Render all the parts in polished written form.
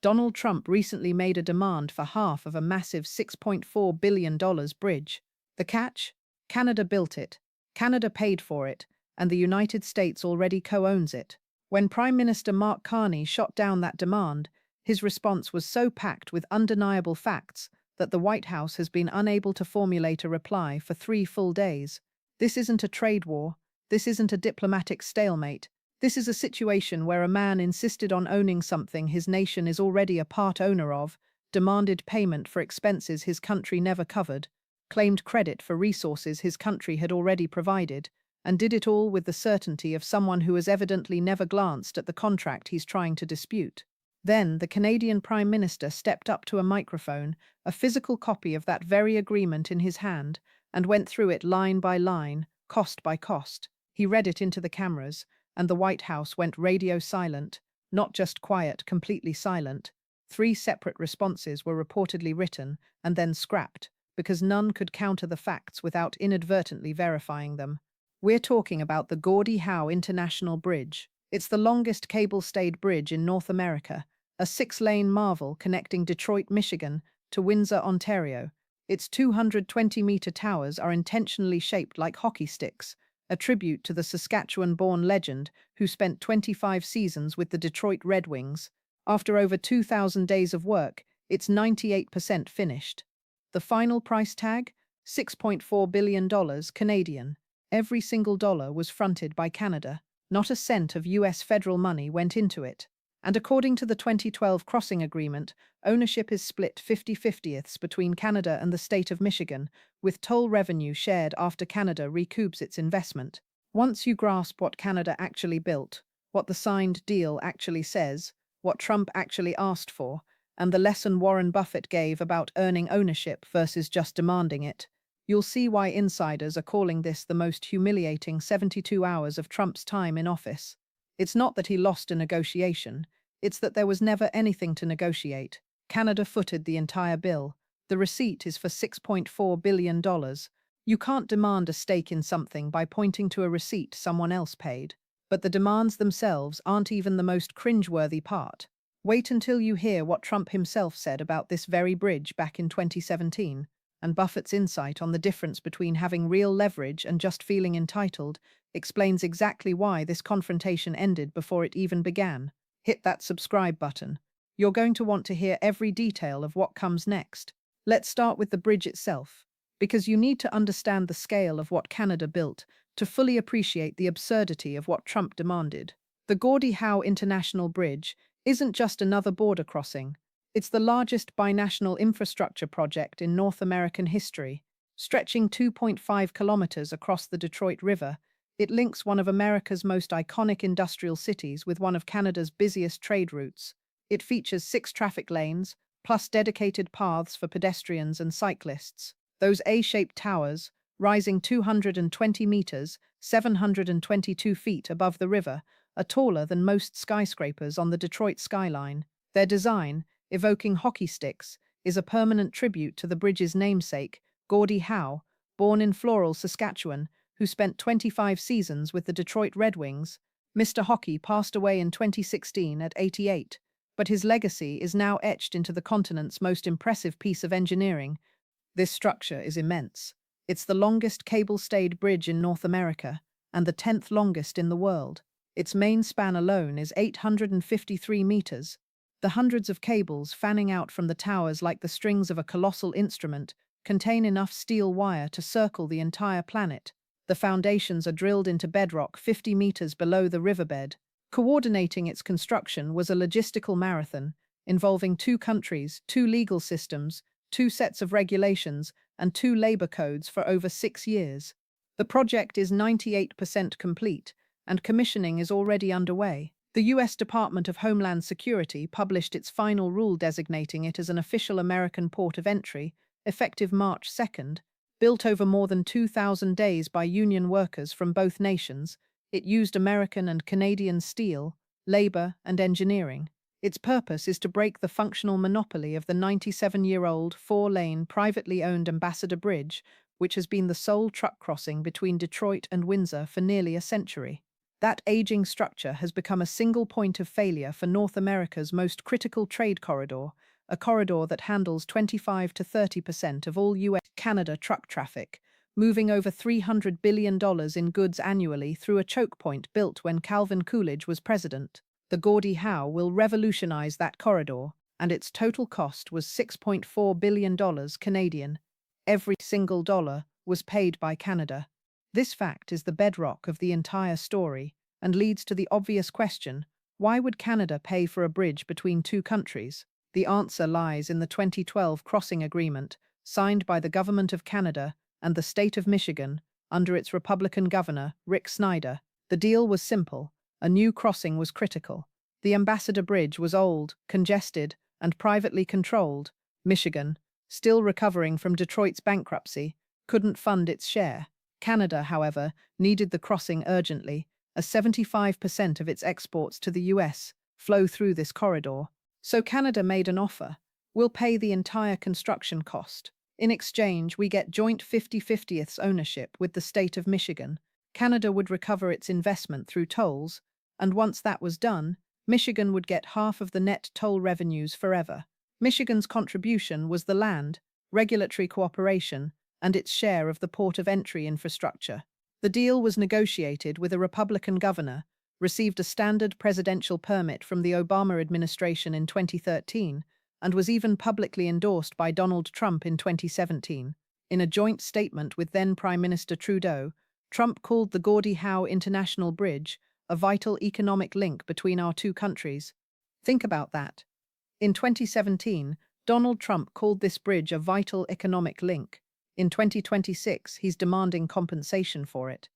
Donald Trump recently made a demand for half of a massive $6.4 billion bridge. The catch? Canada built it, Canada paid for it, and the United States already co-owns it. When Prime Minister Mark Carney shot down that demand, his response was so packed with undeniable facts that the White House has been unable to formulate a reply for 3 full days. This isn't a trade war. This isn't a diplomatic stalemate. This is a situation where a man insisted on owning something his nation is already a part owner of, demanded payment for expenses his country never covered, claimed credit for resources his country had already provided, and did it all with the certainty of someone who has evidently never glanced at the contract he's trying to dispute. Then the Canadian Prime Minister stepped up to a microphone, a physical copy of that very agreement in his hand, and went through it line by line, cost by cost. He read it into the cameras, and the White House went radio silent, not just quiet, completely silent. 3 separate responses were reportedly written and then scrapped, because none could counter the facts without inadvertently verifying them. We're talking about the Gordie Howe International Bridge. It's the longest cable-stayed bridge in North America, a 6-lane marvel connecting Detroit, Michigan, to Windsor, Ontario. Its 220-meter towers are intentionally shaped like hockey sticks, a tribute to the Saskatchewan-born legend who spent 25 seasons with the Detroit Red Wings. After over 2,000 days of work, it's 98% finished. The final price tag? $6.4 billion Canadian. Every single dollar was fronted by Canada. Not a cent of US federal money went into it. And according to the 2012 crossing agreement, ownership is split 50-50ths between Canada and the state of Michigan, with toll revenue shared after Canada recoups its investment. Once you grasp what Canada actually built, what the signed deal actually says, what Trump actually asked for, and the lesson Warren Buffett gave about earning ownership versus just demanding it, you'll see why insiders are calling this the most humiliating 72 hours of Trump's time in office. It's not that he lost a negotiation, it's that there was never anything to negotiate. Canada footed the entire bill. The receipt is for $6.4 billion. You can't demand a stake in something by pointing to a receipt someone else paid. But the demands themselves aren't even the most cringeworthy part. Wait until you hear what Trump himself said about this very bridge back in 2017, and Buffett's insight on the difference between having real leverage and just feeling entitled explains exactly why this confrontation ended before it even began. Hit that subscribe button. You're going to want to hear every detail of what comes next. Let's start with the bridge itself, because you need to understand the scale of what Canada built to fully appreciate the absurdity of what Trump demanded. The Gordie Howe International Bridge isn't just another border crossing. It's the largest binational infrastructure project in North American history. Stretching 2.5 kilometers across the Detroit River, it links one of America's most iconic industrial cities with one of Canada's busiest trade routes. It features 6 traffic lanes, plus dedicated paths for pedestrians and cyclists. Those A-shaped towers, rising 220 meters, 722 feet above the river, are taller than most skyscrapers on the Detroit skyline. Their design, evoking hockey sticks, is a permanent tribute to the bridge's namesake, Gordie Howe, born in Floral, Saskatchewan, who spent 25 seasons with the Detroit Red Wings. Mr. Hockey passed away in 2016 at 88, but his legacy is now etched into the continent's most impressive piece of engineering. This structure is immense. It's the longest cable-stayed bridge in North America, and the 10th longest in the world. Its main span alone is 853 meters. The hundreds of cables fanning out from the towers like the strings of a colossal instrument contain enough steel wire to circle the entire planet. The foundations are drilled into bedrock 50 meters below the riverbed. Coordinating its construction was a logistical marathon involving 2 countries, 2 legal systems, 2 sets of regulations, and 2 labor codes for over 6 years. The project is 98% complete, and commissioning is already underway. The U.S. Department of Homeland Security published its final rule designating it as an official American port of entry, effective March 2nd. Built over more than 2,000 days by union workers from both nations, it used American and Canadian steel, labor, and engineering. Its purpose is to break the functional monopoly of the 97-year-old 4-lane privately owned Ambassador Bridge, which has been the sole truck crossing between Detroit and Windsor for nearly a century. That aging structure has become a single point of failure for North America's most critical trade corridor, a corridor that handles 25 to 30% of all US-Canada truck traffic, moving over $300 billion in goods annually through a choke point built when Calvin Coolidge was president. The Gordie Howe will revolutionize that corridor, and its total cost was $6.4 billion Canadian. Every single dollar was paid by Canada. This fact is the bedrock of the entire story and leads to the obvious question, why would Canada pay for a bridge between two countries? The answer lies in the 2012 crossing agreement signed by the Government of Canada and the state of Michigan under its Republican governor, Rick Snyder. The deal was simple. A new crossing was critical. The Ambassador Bridge was old, congested, and privately controlled. Michigan, still recovering from Detroit's bankruptcy, couldn't fund its share. Canada, however, needed the crossing urgently, as 75% of its exports to the US flow through this corridor. So Canada made an offer. We'll pay the entire construction cost. In exchange, we get joint 50/50 ownership with the state of Michigan. Canada would recover its investment through tolls, and once that was done, Michigan would get half of the net toll revenues forever. Michigan's contribution was the land, regulatory cooperation, and its share of the port of entry infrastructure. The deal was negotiated with a Republican governor, received a standard presidential permit from the Obama administration in 2013, and was even publicly endorsed by Donald Trump in 2017. In a joint statement with then Prime Minister Trudeau, Trump called the Gordie Howe International Bridge a vital economic link between our two countries. Think about that. In 2017, Donald Trump called this bridge a vital economic link. In 2026, he's demanding compensation for it.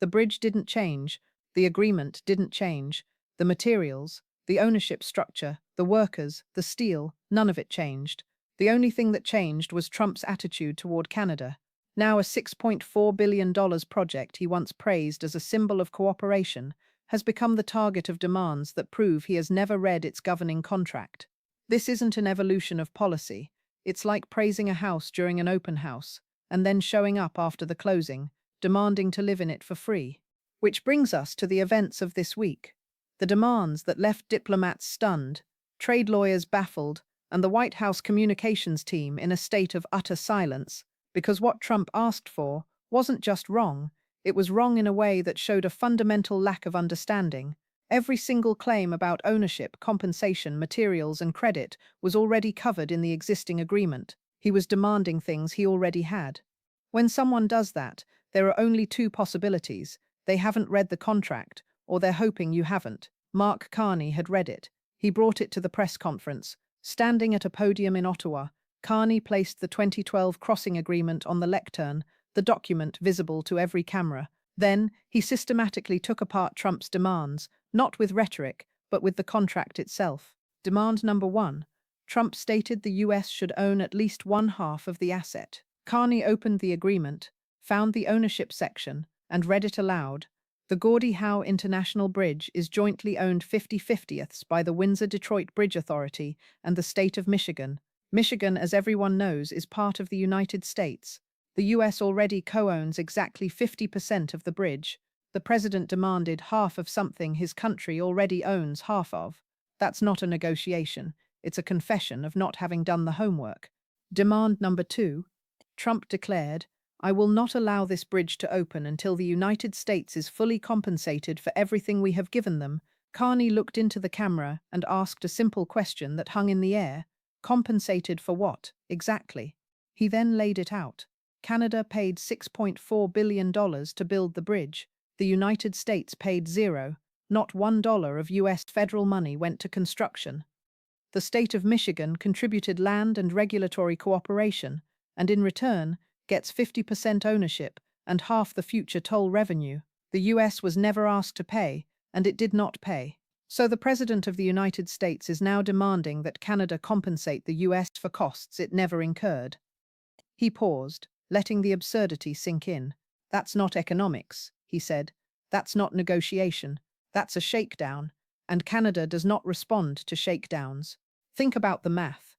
The bridge didn't change, the agreement didn't change, the materials, the ownership structure, the workers, the steel, none of it changed. The only thing that changed was Trump's attitude toward Canada. Now a $6.4 billion project he once praised as a symbol of cooperation has become the target of demands that prove he has never read its governing contract. This isn't an evolution of policy. It's like praising a house during an open house, and then showing up after the closing, demanding to live in it for free. Which brings us to the events of this week. The demands that left diplomats stunned, trade lawyers baffled, and the White House communications team in a state of utter silence, because what Trump asked for wasn't just wrong, it was wrong in a way that showed a fundamental lack of understanding. Every single claim about ownership, compensation, materials, and credit was already covered in the existing agreement. He was demanding things he already had. When someone does that, there are only two possibilities. They haven't read the contract, or they're hoping you haven't. Mark Carney had read it. He brought it to the press conference. Standing at a podium in Ottawa, Carney placed the 2012 crossing agreement on the lectern, the document visible to every camera. Then, he systematically took apart Trump's demands, not with rhetoric, but with the contract itself. Demand number 1. Trump stated the US should own at least one half of the asset. Carney opened the agreement, found the ownership section, and read it aloud. The Gordie Howe International Bridge is jointly owned 50/50 by the Windsor-Detroit Bridge Authority and the state of Michigan. Michigan, as everyone knows, is part of the United States. The US already co-owns exactly 50% of the bridge. The president demanded half of something his country already owns half of. That's not a negotiation. It's a confession of not having done the homework. Demand number 2. Trump declared, "I will not allow this bridge to open until the United States is fully compensated for everything we have given them." Carney looked into the camera and asked a simple question that hung in the air. Compensated for what, exactly? He then laid it out. Canada paid $6.4 billion to build the bridge. The United States paid zero. Not $1 of US federal money went to construction. The state of Michigan contributed land and regulatory cooperation, and in return, gets 50% ownership and half the future toll revenue. The US was never asked to pay, and it did not pay. So the President of the United States is now demanding that Canada compensate the US for costs it never incurred. He paused, letting the absurdity sink in. "That's not economics," he said. "That's not negotiation. That's a shakedown, and Canada does not respond to shakedowns." Think about the math.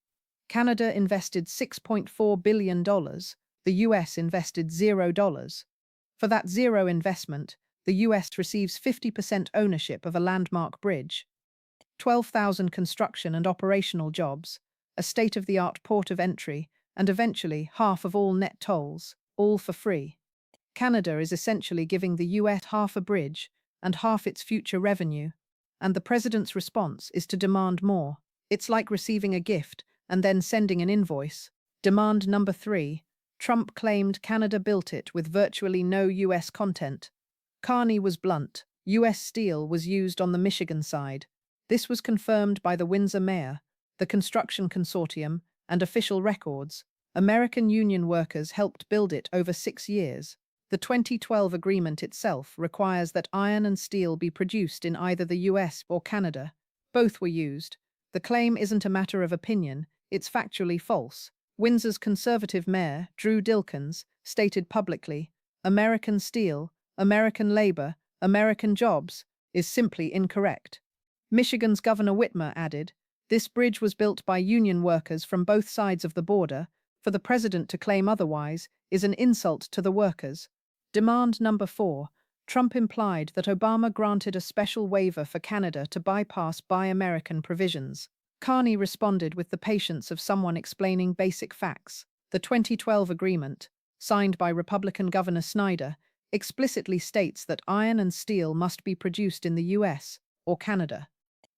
Canada invested $6.4 billion. The US invested $0. For that zero investment, The US receives 50% ownership of a landmark bridge, 12,000 construction and operational jobs, a state-of-the-art port of entry, and eventually half of all net tolls, all for free. Canada is essentially giving the US half a bridge and half its future revenue, and the president's response is to demand more. It's like receiving a gift and then sending an invoice. Demand number 3. Trump claimed Canada built it with virtually no US content. Carney was blunt. US steel was used on the Michigan side. This was confirmed by the Windsor mayor, the construction consortium, and official records. American union workers helped build it over 6 years. The 2012 agreement itself requires that iron and steel be produced in either the US or Canada. Both were used. The claim isn't a matter of opinion, it's factually false. Windsor's conservative mayor, Drew Dilkens, stated publicly, "American steel, American labor, American jobs," is simply incorrect. Michigan's Governor Whitmer added, "This bridge was built by union workers from both sides of the border. For the president to claim otherwise is an insult to the workers." Demand number 4. Trump implied that Obama granted a special waiver for Canada to bypass Buy American provisions. Carney responded with the patience of someone explaining basic facts. The 2012 agreement, signed by Republican Governor Snyder, explicitly states that iron and steel must be produced in the US or Canada.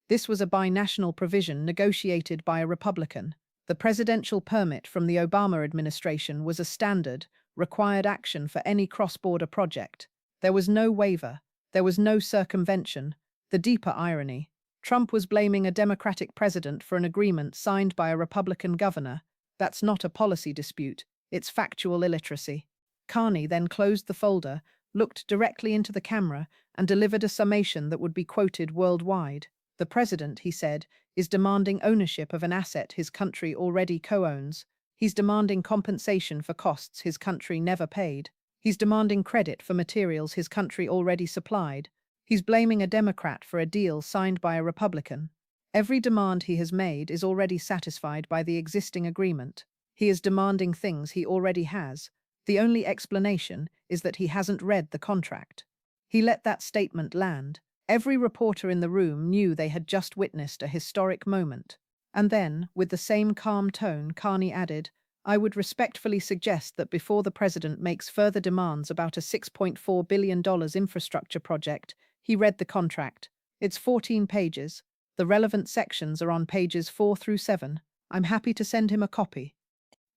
This was a binational provision negotiated by a Republican. The presidential permit from the Obama administration was a standard, required action for any cross-border project. There was no waiver. There was no circumvention. The deeper irony: Trump was blaming a Democratic president for an agreement signed by a Republican governor. That's not a policy dispute, it's factual illiteracy. Carney then closed the folder, looked directly into the camera, and delivered a summation that would be quoted worldwide. The president, he said, is demanding ownership of an asset his country already co-owns. He's demanding compensation for costs his country never paid. He's demanding credit for materials his country already supplied. He's blaming a Democrat for a deal signed by a Republican. Every demand he has made is already satisfied by the existing agreement. He is demanding things he already has. The only explanation is that he hasn't read the contract. He let that statement land. Every reporter in the room knew they had just witnessed a historic moment. And then, with the same calm tone, Carney added, "I would respectfully suggest that before the president makes further demands about a $6.4 billion infrastructure project, he read the contract. It's 14 pages. The relevant sections are on pages 4 through 7. I'm happy to send him a copy."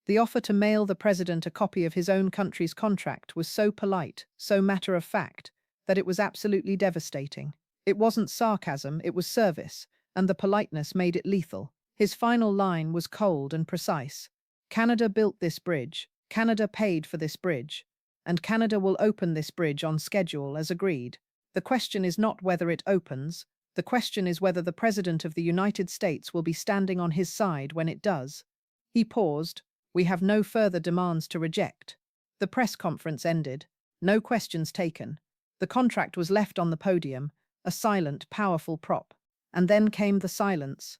The offer to mail the president a copy of his own country's contract was so polite, so matter-of-fact, that it was absolutely devastating. It wasn't sarcasm, it was service, and the politeness made it lethal. His final line was cold and precise. "Canada built this bridge, Canada paid for this bridge, and Canada will open this bridge on schedule as agreed. The question is not whether it opens, the question is whether the President of the United States will be standing on his side when it does." He paused. "We have no further demands to reject." The press conference ended. No questions taken. The contract was left on the podium, a silent, powerful prop. And then came the silence.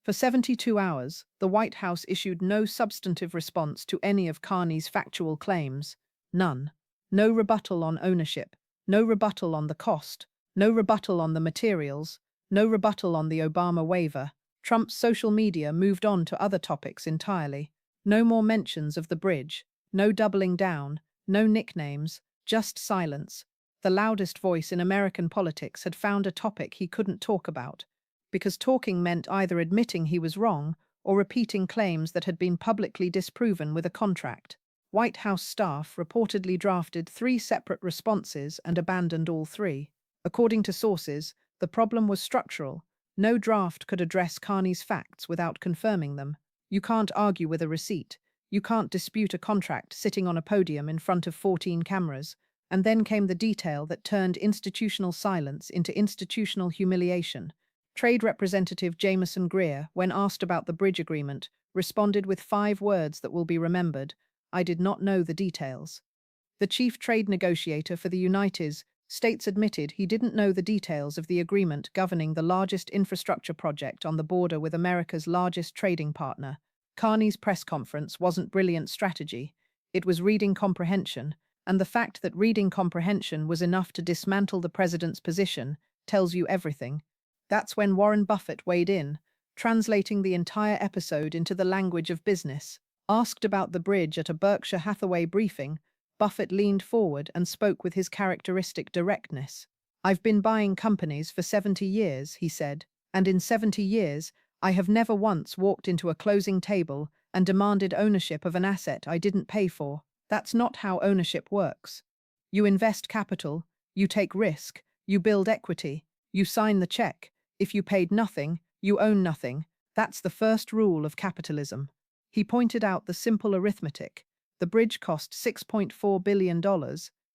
For 72 hours, the White House issued no substantive response to any of Carney's factual claims. None. No rebuttal on ownership. No rebuttal on the cost. No rebuttal on the materials. No rebuttal on the Obama waiver. Trump's social media moved on to other topics entirely. No more mentions of the bridge. No doubling down. No nicknames. Just silence. The loudest voice in American politics had found a topic he couldn't talk about, because talking meant either admitting he was wrong or repeating claims that had been publicly disproven with a contract. White House staff reportedly drafted 3 separate responses and abandoned all 3. According to sources, the problem was structural. No draft could address Carney's facts without confirming them. You can't argue with a receipt. You can't dispute a contract sitting on a podium in front of 14 cameras. And then came the detail that turned institutional silence into institutional humiliation. Trade Representative Jameson Greer, when asked about the bridge agreement, responded with 5 words that will be remembered: "I did not know the details." The chief trade negotiator for the United States admitted he didn't know the details of the agreement governing the largest infrastructure project on the border with America's largest trading partner. Carney's press conference wasn't brilliant strategy. It was reading comprehension, And the fact that reading comprehension was enough to dismantle the president's position tells you everything. That's when Warren Buffett weighed in, translating the entire episode into the language of business. Asked about the bridge at a Berkshire Hathaway briefing, Buffett leaned forward and spoke with his characteristic directness. "I've been buying companies for 70 years," he said, "and in 70 years, I have never once walked into a closing table and demanded ownership of an asset I didn't pay for. That's not how ownership works. You invest capital, you take risk, you build equity, you sign the check. If you paid nothing, you own nothing. That's the first rule of capitalism." He pointed out the simple arithmetic. The bridge cost $6.4 billion.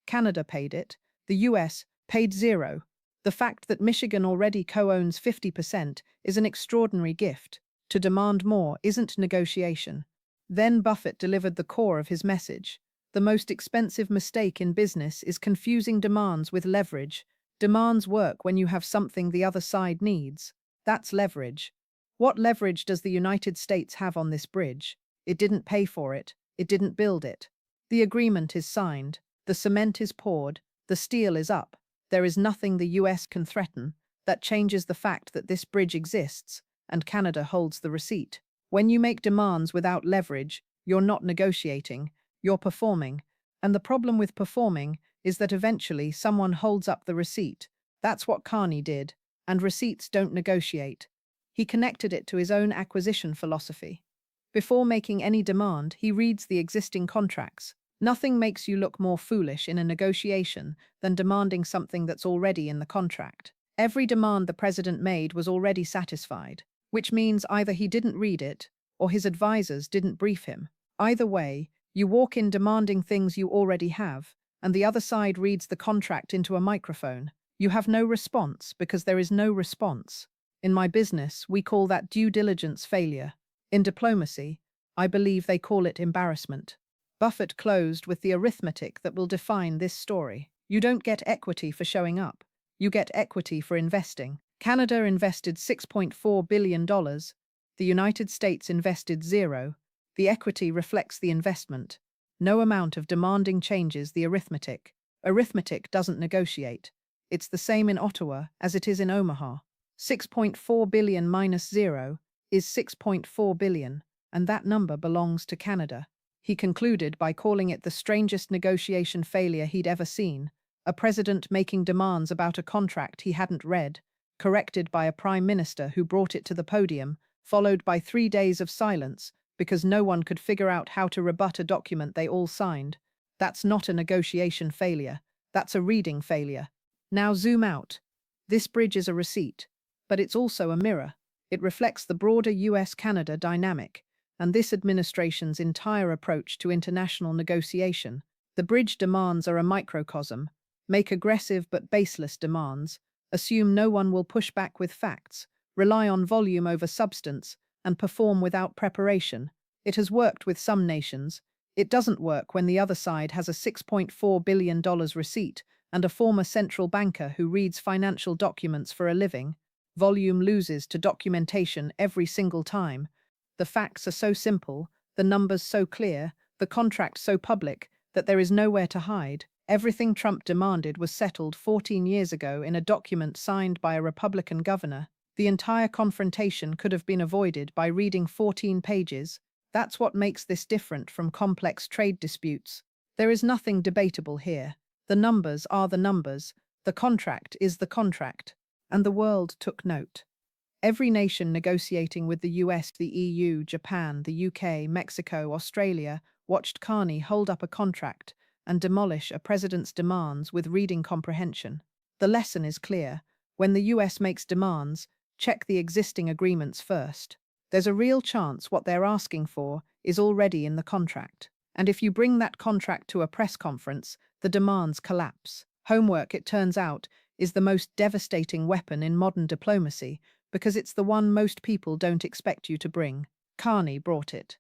Canada paid it. The US paid zero. The fact that Michigan already co-owns 50% is an extraordinary gift. To demand more isn't negotiation. Then Buffett delivered the core of his message. The most expensive mistake in business is confusing demands with leverage. Demands work when you have something the other side needs. That's leverage. What leverage does the United States have on this bridge? It didn't pay for it. It didn't build it. The agreement is signed. The cement is poured. The steel is up. There is nothing the US can threaten that changes the fact that this bridge exists, and Canada holds the receipt. When you make demands without leverage, you're not negotiating, you're performing. And the problem with performing is that eventually someone holds up the receipt. That's what Carney did, and receipts don't negotiate. He connected it to his own acquisition philosophy. Before making any demand, he reads the existing contracts. Nothing makes you look more foolish in a negotiation than demanding something that's already in the contract. Every demand the president made was already satisfied, which means either he didn't read it or his advisors didn't brief him. Either way, you walk in demanding things you already have, and the other side reads the contract into a microphone. You have no response because there is no response. In my business, we call that due diligence failure. In diplomacy, I believe they call it embarrassment. Buffett closed with the arithmetic that will define this story. You don't get equity for showing up. You get equity for investing. Canada invested $6.4 billion. The United States invested zero. The equity reflects the investment. No amount of demanding changes the arithmetic. Arithmetic doesn't negotiate. It's the same in Ottawa as it is in Omaha. 6.4 billion minus zero is 6.4 billion, and that number belongs to Canada. He concluded by calling it the strangest negotiation failure he'd ever seen, a president making demands about a contract he hadn't read, corrected by a prime minister who brought it to the podium, followed by 3 days of silence because no one could figure out how to rebut a document they all signed. That's not a negotiation failure. That's a reading failure. Now zoom out. This bridge is a receipt, but it's also a mirror. It reflects the broader US-Canada dynamic and this administration's entire approach to international negotiation. The bridge demands are a microcosm. Make aggressive but baseless demands. Assume no one will push back with facts. Rely on volume over substance and perform without preparation. It has worked with some nations. It doesn't work when the other side has a $6.4 billion receipt and a former central banker who reads financial documents for a living. Volume loses to documentation every single time. The facts are so simple, the numbers so clear, the contract so public that there is nowhere to hide. Everything Trump demanded was settled 14 years ago in a document signed by a Republican governor. The entire confrontation could have been avoided by reading 14 pages. That's what makes this different from complex trade disputes. There is nothing debatable here. The numbers are the numbers. The contract is the contract. And the world took note. Every nation negotiating with the US, the EU, Japan, the UK, Mexico, Australia watched Carney hold up a contract and demolish a president's demands with reading comprehension. The lesson is clear. When the US makes demands, check the existing agreements first. There's a real chance what they're asking for is already in the contract. And if you bring that contract to a press conference, the demands collapse. Homework, it turns out, is the most devastating weapon in modern diplomacy because it's the one most people don't expect you to bring. Carney brought it.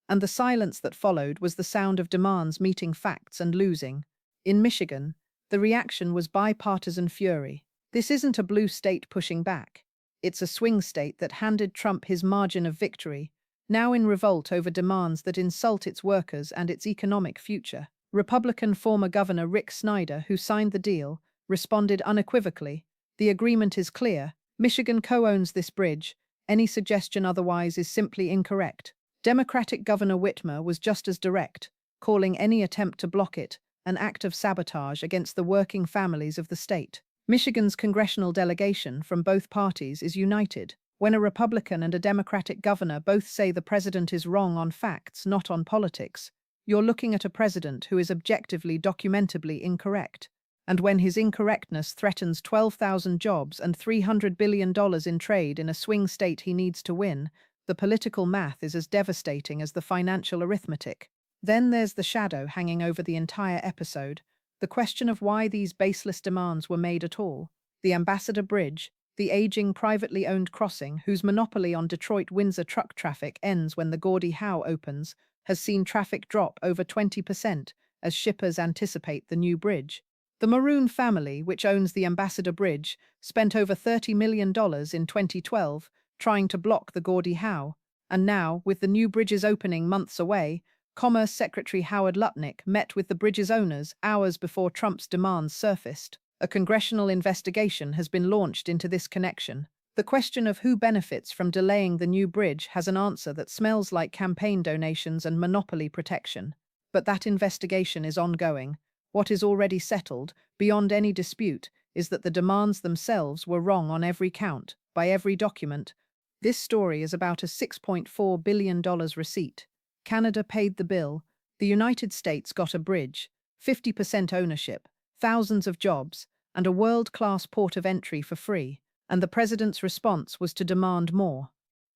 And the silence that followed was the sound of demands meeting facts and losing. In Michigan, the reaction was bipartisan fury. This isn't a blue state pushing back. It's a swing state that handed Trump his margin of victory, now in revolt over demands that insult its workers and its economic future. Republican former Governor Rick Snyder, who signed the deal, responded unequivocally, "The agreement is clear. Michigan co-owns this bridge. Any suggestion otherwise is simply incorrect." Democratic Governor Whitmer was just as direct, calling any attempt to block it an act of sabotage against the working families of the state. Michigan's congressional delegation from both parties is united. When a Republican and a Democratic governor both say the president is wrong on facts, not on politics, you're looking at a president who is objectively, documentably incorrect. And when his incorrectness threatens 12,000 jobs and $300 billion in trade in a swing state he needs to win, the political math is as devastating as the financial arithmetic. Then there's the shadow hanging over the entire episode, the question of why these baseless demands were made at all. The Ambassador Bridge, the aging privately owned crossing whose monopoly on Detroit-Windsor truck traffic ends when the Gordie Howe opens, has seen traffic drop over 20% as shippers anticipate the new bridge. The Maroon family, which owns the Ambassador Bridge, spent over $30 million in 2012 trying to block the Gordie Howe, and now, with the new bridge's opening months away, Commerce Secretary Howard Lutnick met with the bridge's owners hours before Trump's demands surfaced. A congressional investigation has been launched into this connection. The question of who benefits from delaying the new bridge has an answer that smells like campaign donations and monopoly protection. But that investigation is ongoing. What is already settled, beyond any dispute, is that the demands themselves were wrong on every count, by every document. This story is about a $6.4 billion receipt. Canada paid the bill. The United States got a bridge, 50% ownership, thousands of jobs, and a world-class port of entry for free. And the president's response was to demand more.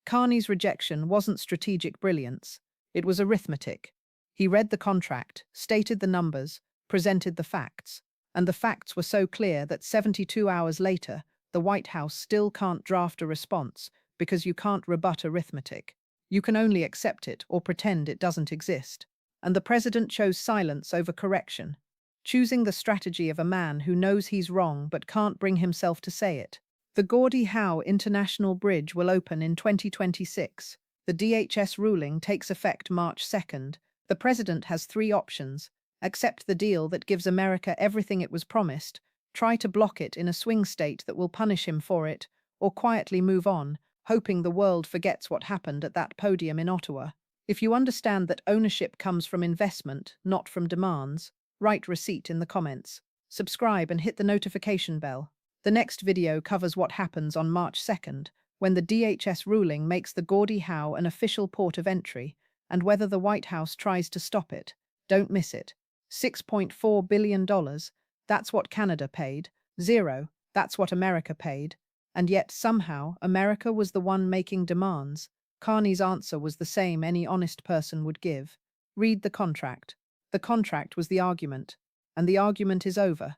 Carney's rejection wasn't strategic brilliance. It was arithmetic. He read the contract, stated the numbers, presented the facts. And the facts were so clear that 72 hours later, the White House still can't draft a response because you can't rebut arithmetic. You can only accept it or pretend it doesn't exist. And the president chose silence over correction, choosing the strategy of a man who knows he's wrong but can't bring himself to say it. The Gordie Howe International Bridge will open in 2026. The DHS ruling takes effect March 2nd. The president has three options: accept the deal that gives America everything it was promised, try to block it in a swing state that will punish him for it, or quietly move on, hoping the world forgets what happened at that podium in Ottawa. If you understand that ownership comes from investment, not from demands, write receipt in the comments. Subscribe and hit the notification bell. The next video covers what happens on March 2nd, when the DHS ruling makes the Gordie Howe an official port of entry, and whether the White House tries to stop it. Don't miss it. $6.4 billion, that's what Canada paid. Zero, that's what America paid. And yet, somehow, America was the one making demands. Carney's answer was the same any honest person would give. Read the contract. The contract was the argument. And the argument is over.